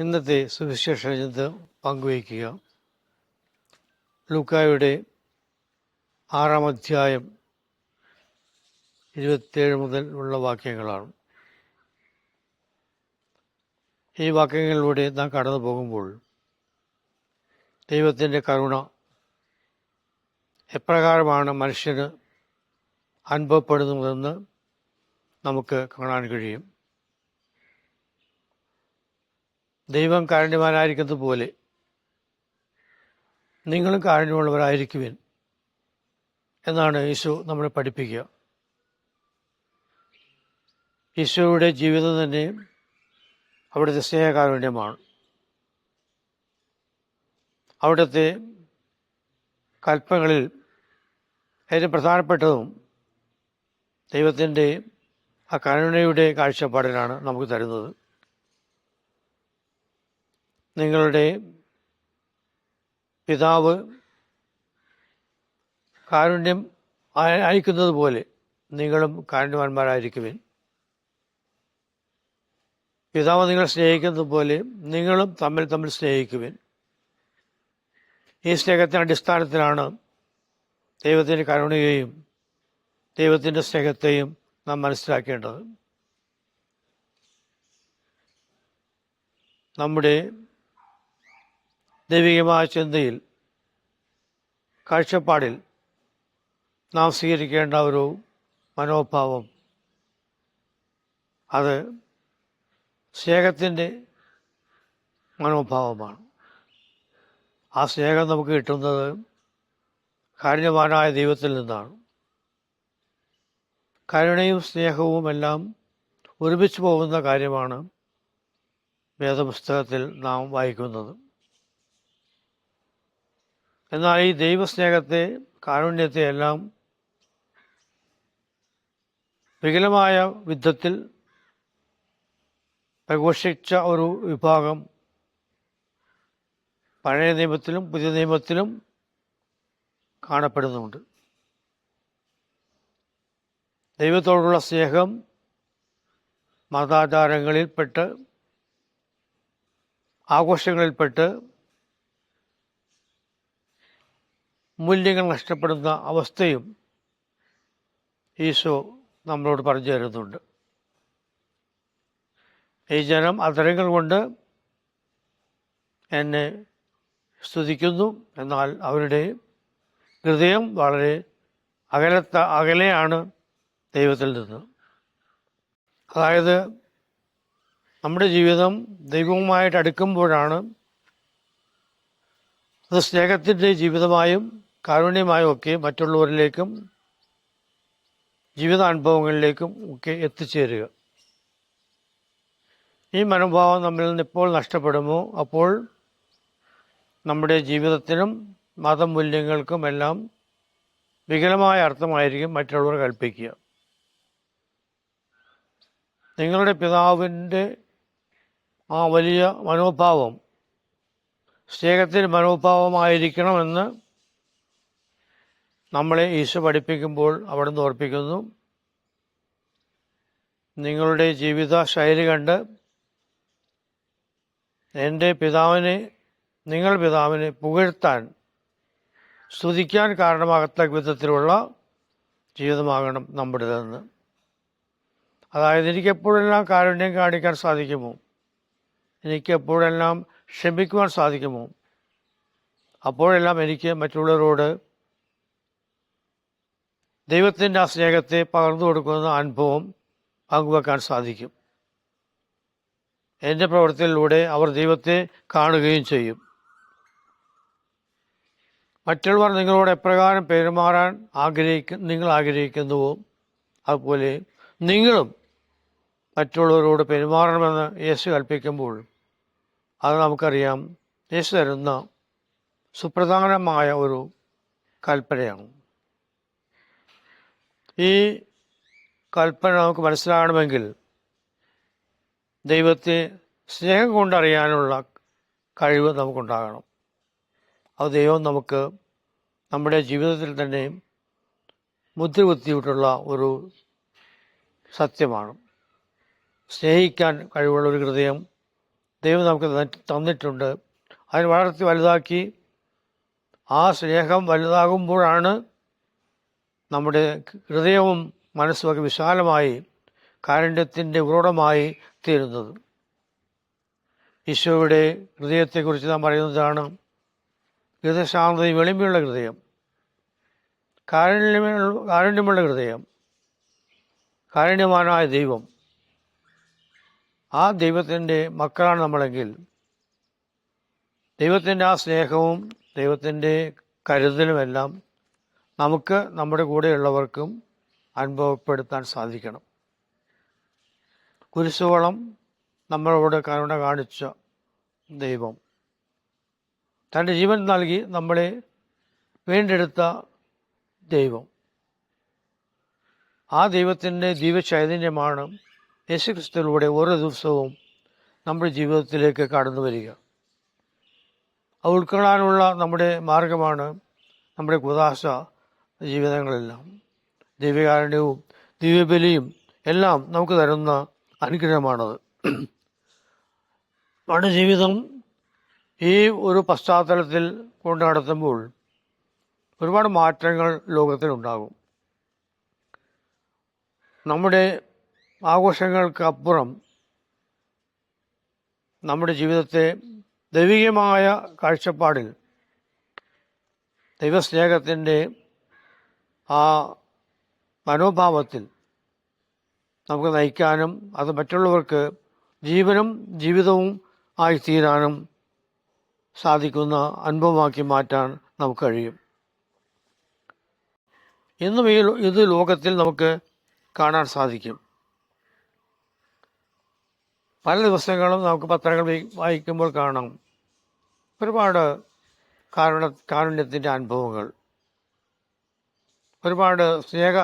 ഇന്നത്തെ സുവിശേഷ പങ്കുവയ്ക്കുക ലൂക്കായുടെ 6-ാം അധ്യായം 27 മുതൽ ഉള്ള വാക്യങ്ങളാണ്. ഈ വാക്യങ്ങളിലൂടെ നാം കടന്നു പോകുമ്പോൾ ദൈവത്തിൻ്റെ കരുണ എപ്രകാരമാണ് മനുഷ്യന് അനുഭവപ്പെടുന്നതെന്ന് നമുക്ക് കാണാൻ കഴിയും. ദൈവം കാരുണ്യവാനായിരിക്കുന്നത് പോലെ നിങ്ങളും കാരുണ്യമുള്ളവരായിരിക്കുവിൻ എന്നാണ് ഈശോ നമ്മളെ പഠിപ്പിക്കുക. ഈശോയുടെ ജീവിതം തന്നെ അവിടുത്തെ സ്നേഹകാരുണ്യമാണ്. അവിടുത്തെ കൽപ്പനകളിൽ ഏറ്റവും പ്രധാനപ്പെട്ടതും ദൈവത്തിൻ്റെ ആ കരുണയുടെ കാഴ്ചപ്പാടിലാണ് നമുക്ക് തരുന്നത്. നിങ്ങളുടെ പിതാവ് കാരുണ്യം അയക്കുന്നത് പോലെ നിങ്ങളും കാരുണ്യവാന്മാരായിരിക്കുവിൻ. പിതാവ് നിങ്ങളെ സ്നേഹിക്കുന്നത് പോലെ നിങ്ങളും തമ്മിൽ സ്നേഹിക്കുവിൻ. ഈ സ്നേഹത്തിൻ്റെ അടിസ്ഥാനത്തിലാണ് ദൈവത്തിൻ്റെ കരുണയെയും ദൈവത്തിൻ്റെ സ്നേഹത്തെയും നാം മനസ്സിലാക്കേണ്ടത്. നമ്മുടെ ദൈവികമായ ചിന്തയിൽ, കാഴ്ചപ്പാടിൽ നാം സ്വീകരിക്കേണ്ട ഒരു മനോഭാവം അത് സ്നേഹത്തിൻ്റെ മനോഭാവമാണ്. ആ സ്നേഹം നമുക്ക് കിട്ടുന്നത് കാരുണ്യവാനായ ദൈവത്തിൽ നിന്നാണ്. കരുണയും സ്നേഹവും എല്ലാം ഒരുമിച്ച് പോകുന്ന കാര്യമാണ് വേദപുസ്തകത്തിൽ നാം വായിക്കുന്നത്. എന്നാൽ ഈ ദൈവസ്നേഹത്തെ, കാരുണ്യത്തെ എല്ലാം വികലമായ വിധത്തിൽ പ്രഘോഷിച്ച ഒരു വിഭാഗം പഴയ നിയമത്തിലും പുതിയ നിയമത്തിലും കാണപ്പെടുന്നുണ്ട്. ദൈവത്തോടുള്ള സ്നേഹം മതാചാരങ്ങളിൽപ്പെട്ട്, ആഘോഷങ്ങളിൽപ്പെട്ട് മൂല്യങ്ങൾ നഷ്ടപ്പെടുന്ന അവസ്ഥയും ഈശോ നമ്മളോട് പറഞ്ഞു തരുന്നുണ്ട്. ഈ ജനം അധരങ്ങൾ കൊണ്ട് എന്നെ സ്തുതിക്കുന്നു, എന്നാൽ അവരുടെ ഹൃദയം വളരെ അകലെയാണ് ദൈവത്തിൽ നിന്ന്. അതായത് നമ്മുടെ ജീവിതം ദൈവവുമായിട്ട് അടുക്കുമ്പോഴാണ് അത് സ്നേഹത്തിൻ്റെ ജീവിതമായും കാരുണ്യമായും ഒക്കെ മറ്റുള്ളവരിലേക്കും ജീവിതാനുഭവങ്ങളിലേക്കും ഒക്കെ എത്തിച്ചേരുക. ഈ മനോഭാവം നമ്മിൽ നിന്ന് എപ്പോൾ നഷ്ടപ്പെടുമോ അപ്പോൾ നമ്മുടെ ജീവിതത്തിനും മതമൂല്യങ്ങൾക്കും എല്ലാം വികലമായ അർത്ഥമായിരിക്കും മറ്റുള്ളവർ കൽപ്പിക്കുക. നിങ്ങളുടെ പിതാവിൻ്റെ ആ വലിയ മനോഭാവം സ്നേഹത്തിൻ്റെ മനോഭാവമായിരിക്കണമെന്ന് നമ്മളെ ഈശോ പഠിപ്പിക്കുമ്പോൾ അവിടെ നിന്ന് ഓർപ്പിക്കുന്നു. നിങ്ങളുടെ ജീവിത ശൈലി കണ്ട് നിങ്ങൾ പിതാവിനെ പുകഴ്ത്താൻ, സ്തുതിക്കാൻ കാരണമാകത്തക്ക വിധത്തിലുള്ള ജീവിതമാകണം നമ്മുടേതെന്ന്. അതായത് എനിക്കെപ്പോഴെല്ലാം കാരുണ്യം കാണിക്കാൻ സാധിക്കുമോ, എനിക്കെപ്പോഴെല്ലാം ക്ഷമിക്കുവാൻ സാധിക്കുമോ, അപ്പോഴെല്ലാം എനിക്ക് മറ്റുള്ളവരോട് ദൈവത്തിൻ്റെ ആ സ്നേഹത്തെ പകർന്നു കൊടുക്കുന്ന അനുഭവം പങ്കുവെക്കാൻ സാധിക്കും. എൻ്റെ പ്രവൃത്തിയിലൂടെ അവർ ദൈവത്തെ കാണുകയും ചെയ്യും. മറ്റുള്ളവർ നിങ്ങളോട് എപ്രകാരം പെരുമാറാൻ നിങ്ങൾ ആഗ്രഹിക്കുന്നുവോ അതുപോലെ നിങ്ങളും മറ്റുള്ളവരോട് പെരുമാറണമെന്ന് യേശു കൽപ്പിക്കുമ്പോൾ അത് നമുക്കറിയാം യേശു തരുന്ന സുപ്രധാനമായ ഒരു കൽപ്പനയാണ്. ഈ കൽപ്പന നമുക്ക് മനസ്സിലാകണമെങ്കിൽ ദൈവത്തെ സ്നേഹം കൊണ്ടറിയാനുള്ള കഴിവ് നമുക്കുണ്ടാകണം. അത് ദൈവം നമുക്ക് നമ്മുടെ ജീവിതത്തിൽ തന്നെ മുദ്ര കുത്തിയിട്ടുള്ള ഒരു സത്യമാണ്. സ്നേഹിക്കാൻ കഴിവുള്ള ഒരു ഹൃദയം ദൈവം നമുക്ക് തന്നിട്ടുണ്ട്. അതിന് വളർത്തി വലുതാക്കി ആ സ്നേഹം വലുതാകുമ്പോഴാണ് നമ്മുടെ ഹൃദയവും മനസ്സുമൊക്കെ വിശാലമായി കാരുണ്യത്തിൻ്റെ ഉറവിടമായി തീരുന്നത്. ഈശോയുടെ ഹൃദയത്തെക്കുറിച്ച് നാം പറയുന്നതാണ് ഹൃദയശാന്തതയും വെളിമയുള്ള ഹൃദയം, കാരുണ്യമുള്ള ഹൃദയം, കാരുണ്യവാനായ ദൈവം. ആ ദൈവത്തിൻ്റെ മക്കളാണ് നമ്മളെങ്കിൽ ദൈവത്തിൻ്റെ ആ സ്നേഹവും ദൈവത്തിൻ്റെ കരുതലുമെല്ലാം നമുക്ക് നമ്മുടെ കൂടെയുള്ളവർക്കും അനുഭവപ്പെടുത്താൻ സാധിക്കണം. കുരിശോളം നമ്മളോട് കരുണ കാണിച്ച ദൈവം, തൻ്റെ ജീവൻ നൽകി നമ്മളെ വീണ്ടെടുത്ത ദൈവം, ആ ദൈവത്തിൻ്റെ ദിവ്യചൈതന്യമാണ് യേശുക്രിസ്തുവിലൂടെ ഓരോ ദിവസവും നമ്മുടെ ജീവിതത്തിലേക്ക് കടന്നു വരിക. അത് ഉൾക്കൊള്ളാനുള്ള നമ്മുടെ മാർഗമാണ് നമ്മുടെ കൂദാശ ജീവിതങ്ങളെല്ലാം. ദിവ്യകാരുണ്യവും ദിവ്യബലിയും എല്ലാം നമുക്ക് തരുന്ന അനുഗ്രഹമാണത്. നമ്മുടെ ജീവിതം ഈ ഒരു പശ്ചാത്തലത്തിൽ കൊണ്ട് നടത്തുമ്പോൾ ഒരുപാട് മാറ്റങ്ങൾ ലോകത്തിലുണ്ടാകും. നമ്മുടെ ആഘോഷങ്ങൾക്കപ്പുറം നമ്മുടെ ജീവിതത്തെ ദൈവികമായ കാഴ്ചപ്പാടിൽ ദൈവസ്നേഹത്തിൻ്റെ ആ മനോഭാവത്തിൽ നമുക്ക് നയിക്കാനും അത് മറ്റുള്ളവർക്ക് ജീവനും ജീവിതവും ആയിത്തീരാനും സാധിക്കുന്ന അനുഭവമാക്കി മാറ്റാൻ നമുക്ക് കഴിയും. ഇന്നും ഇത് ലോകത്തിൽ നമുക്ക് കാണാൻ സാധിക്കും. പല ദിവസങ്ങളും നമുക്ക് പത്രങ്ങൾ വായിക്കുമ്പോൾ കാണാം ഒരുപാട് കാരുണ്യത്തിൻ്റെ അനുഭവങ്ങൾ, ഒരുപാട് സ്നേഹ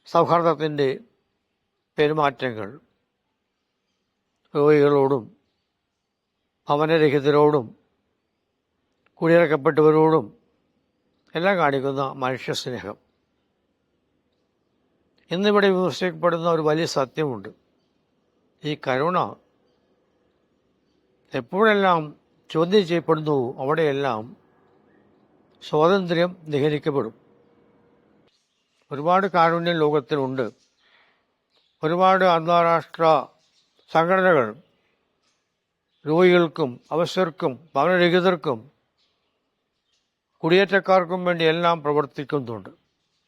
സൗഹാർദ്ദത്തിൻ്റെ പെരുമാറ്റങ്ങൾ, രോഗികളോടും ഭവനരഹിതരോടും കുടിയിറക്കപ്പെട്ടവരോടും എല്ലാം കാണിക്കുന്ന മനുഷ്യസ്നേഹം. ഇന്നിവിടെ വിമർശിക്കപ്പെടുന്ന ഒരു വലിയ സത്യമുണ്ട്. ഈ കരുണ എപ്പോഴെല്ലാം ചോദ്യം ചെയ്യപ്പെടുന്നു അവിടെയെല്ലാം സ്വാതന്ത്ര്യം നിഹരിക്കപ്പെടും. ഒരുപാട് കാരുണ്യം ലോകത്തിലുണ്ട്. ഒരുപാട് അന്താരാഷ്ട്ര സംഘടനകൾ രോഗികൾക്കും അവശർക്കും ഭവനരഹിതർക്കും കുടിയേറ്റക്കാർക്കും വേണ്ടി എല്ലാം പ്രവർത്തിക്കുന്നുണ്ട്.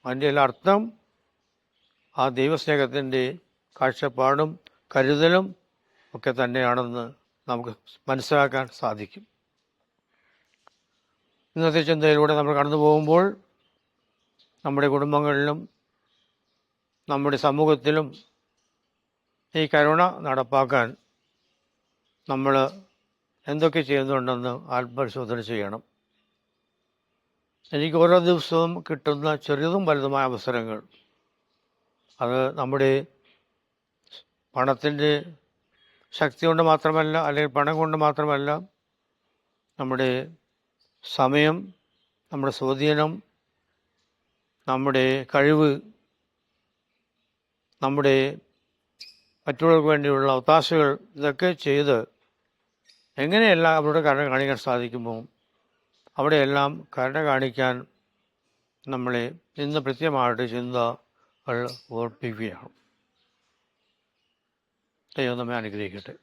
അതിൻ്റെ എല്ലാ അർത്ഥം ആ ദൈവസ്നേഹത്തിൻ്റെ കാഴ്ചപ്പാടും കരുതലും ഒക്കെ തന്നെയാണെന്ന് നമുക്ക് മനസ്സിലാക്കാൻ സാധിക്കും. ഇന്നത്തെ ചിന്തയിലൂടെ നമ്മൾ കടന്നു പോകുമ്പോൾ നമ്മുടെ കുടുംബങ്ങളിലും നമ്മുടെ സമൂഹത്തിലും ഈ കരുണ നടപ്പാക്കാൻ നമ്മൾ എന്തൊക്കെ ചെയ്യുന്നുണ്ടെന്ന് ആത്മപരിശോധന ചെയ്യണം. എനിക്ക് ഓരോ ദിവസവും കിട്ടുന്ന ചെറുതും വലുതുമായ അവസരങ്ങൾ, അത് നമ്മുടെ പണത്തിൻ്റെ ശക്തി കൊണ്ട് മാത്രമല്ല, അല്ലെങ്കിൽ പണം കൊണ്ട് മാത്രമല്ല, നമ്മുടെ സമയം, നമ്മുടെ സ്വാധീനം, നമ്മുടെ കഴിവ്, നമ്മുടെ മറ്റുള്ളവർക്ക് വേണ്ടിയുള്ള ഒത്താശകൾ, ഇതൊക്കെ ചെയ്ത് എങ്ങനെയെല്ലാം അവരുടെ കരുണ കാണിക്കാൻ സാധിക്കുമോ അവിടെയെല്ലാം കരുണ കാണിക്കാൻ നമ്മളെ ഇന്ന് കൃത്യമായിട്ട് ചിന്തകൾ ഓർപ്പിക്കുകയാണ്. ദൈവം നമ്മെ അനുഗ്രഹിക്കട്ടെ.